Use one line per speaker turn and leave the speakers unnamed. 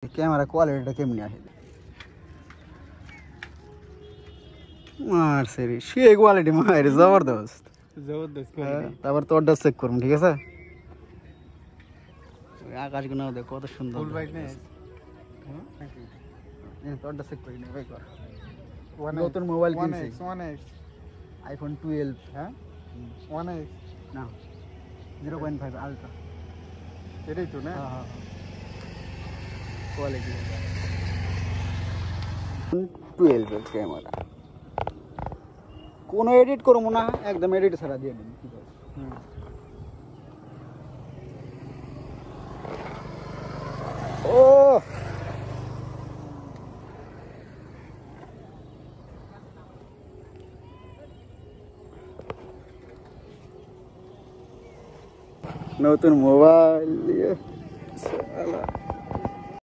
camera কোয়ালিটিটা কেমনি আসে মারছে রে সে কোয়ালিটি মার জবরদস্ত
জবরদস্ত
তারপর তোরটা চেক করুন ঠিক আছে আকাশগুলো দেখ কত সুন্দর
ফুল বাইট নেই
তোরটা চেক করি ভাই কর নতুন মোবাইল কিনছি
1x
আইফোন 12
হ্যাঁ 1x
না 0.5 আলট্রা
এটাই তো না
হ্যাঁ কোয়ালিটি 12 ক্যামেরা কোনো এডিট করবো না একদম এডিট ছাড়া দিয়ে দিন ঠিক আছে ও নতুন মোবাইল